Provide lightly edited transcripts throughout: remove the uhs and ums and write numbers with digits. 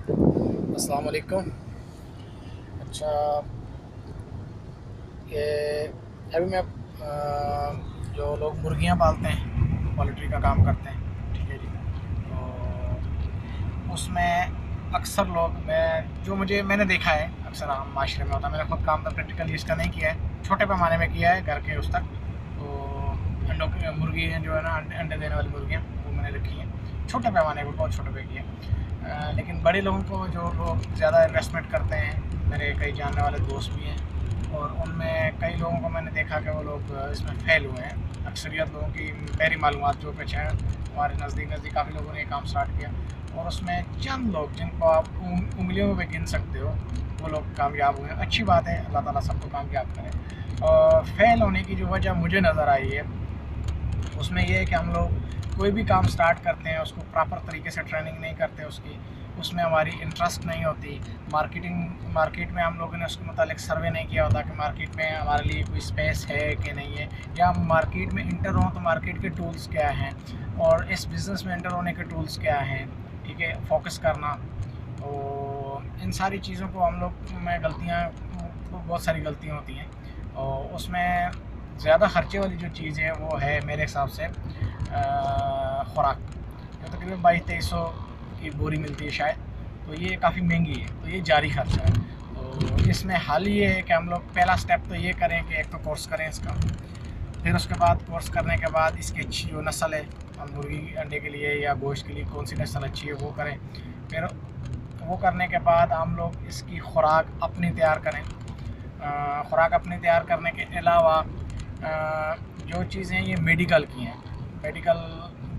السلام علیکم۔ اچھا، یہ ابھی میں جو لوگ مرغیاں پالتے ہیں، پولٹری کا کام کرتے ہیں، ٹھیک ہے جی، تو اس میں اکثر لوگ میں نے دیکھا ہے اکثر عام معاشرے میں ہوتا ہے، میں نے خود کام تو پریکٹیکلی اس کا نہیں کیا ہے، چھوٹے پیمانے میں کیا ہے گھر کے اس تک، تو انڈوں کی مرغی جو ہے نا انڈے دینے والی مرغیاں وہ میں نے رکھی ہیں، چھوٹے پیمانے پر، بہت چھوٹے پہ کیا ہے، لیکن بڑے لوگوں کو جو لوگ زیادہ انویسٹمنٹ کرتے ہیں، میرے کئی جاننے والے دوست بھی ہیں، اور ان میں کئی لوگوں کو میں نے دیکھا کہ وہ لوگ اس میں فیل ہوئے ہیں، اکثریت لوگوں کی میری معلومات جو کچھ ہیں ہمارے نزدیک کافی لوگوں نے یہ کام سٹارٹ کیا، اور اس میں چند لوگ جن کو آپ انگلیوں پہ گن سکتے ہو وہ لوگ کامیاب ہوئے ہیں۔ اچھی بات ہے، اللہ تعالیٰ سب کو کامیاب کرے۔ اور فیل ہونے کی جو وجہ مجھے نظر آئی ہے اس میں یہ ہے کہ ہم لوگ کوئی بھی کام سٹارٹ کرتے ہیں اس کو پراپر طریقے سے ٹریننگ نہیں کرتے، اس میں ہماری انٹرسٹ نہیں ہوتی، مارکیٹ میں ہم لوگوں نے اس کے متعلق سروے نہیں کیا ہوتا کہ مارکیٹ میں ہمارے لیے کوئی اسپیس ہے کہ نہیں ہے، یا ہم مارکیٹ میں انٹر ہوں تو مارکیٹ کے ٹولز کیا ہیں اور اس بزنس میں انٹر ہونے کے ٹولز کیا ہیں، ٹھیک ہے، فوکس کرنا، تو ان ساری چیزوں کو ہم لوگ میں بہت ساری غلطیاں ہوتی ہیں، اور اس میں زیادہ خرچے والی جو چیز ہے وہ ہے میرے حساب سے خوراک، جو تقریباً 2200-2300 کی بوری ملتی ہے شاید، تو یہ کافی مہنگی ہے، تو یہ جاری خرچہ ہے، تو اس میں حل یہ ہے کہ ہم لوگ پہلا سٹیپ تو یہ کریں کہ ایک تو کورس کریں اس کا، پھر اس کے بعد کورس کرنے کے بعد اس کی اچھی جو نسل ہے مرغی انڈے کے لیے یا گوشت کے لیے کون سی نسل اچھی ہے وہ کریں، پھر وہ کرنے کے بعد ہم لوگ اس کی خوراک اپنی تیار کریں، خوراک اپنی تیار کرنے کے علاوہ جو چیزیں یہ میڈیکل کی ہیں، میڈیکل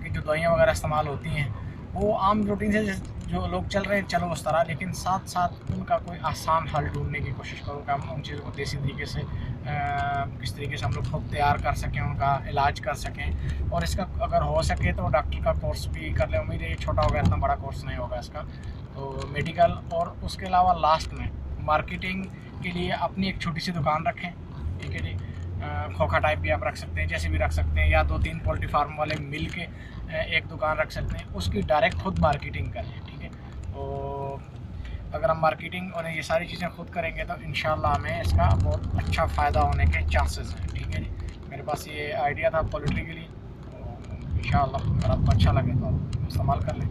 کی جو دوائیاں وغیرہ استعمال ہوتی ہیں وہ عام روٹین سے جو لوگ چل رہے ہیں چلو اس طرح، لیکن ساتھ ساتھ ان کا کوئی آسان حل ڈھونڈنے کی کوشش کرو کہ ہم ان چیزوں کو دیسی طریقے سے کس طریقے سے ہم لوگ خود تیار کر سکیں، ان کا علاج کر سکیں، اور اس کا اگر ہو سکے تو ڈاکٹر کا کورس بھی کر لیں، امید ہے یہ چھوٹا ہوگا، اتنا بڑا کورس نہیں ہوگا اس کا، تو میڈیکل، اور اس کے علاوہ لاسٹ میں مارکیٹنگ کے لیے اپنی ایک چھوٹی سی دکان رکھیں، ٹھیک ہے جی، کھوکھا ٹائپ بھی آپ رکھ سکتے ہیں، جیسے بھی رکھ سکتے ہیں، یا 2-3 پولٹری فارم والے مل کے ایک دکان رکھ سکتے ہیں، اس کی ڈائریکٹ خود مارکیٹنگ کریں، ٹھیک ہے، تو اگر ہم مارکیٹنگ اور یہ ساری چیزیں خود کریں گے تو انشاءاللہ ہمیں اس کا بہت اچھا فائدہ ہونے کے چانسز ہیں، ٹھیک ہے جی، میرے پاس یہ آئیڈیا تھا پولٹری کے لیے، تو انشاءاللہ اگر آپ کو اچھا لگے تو آپ استعمال کر لیں۔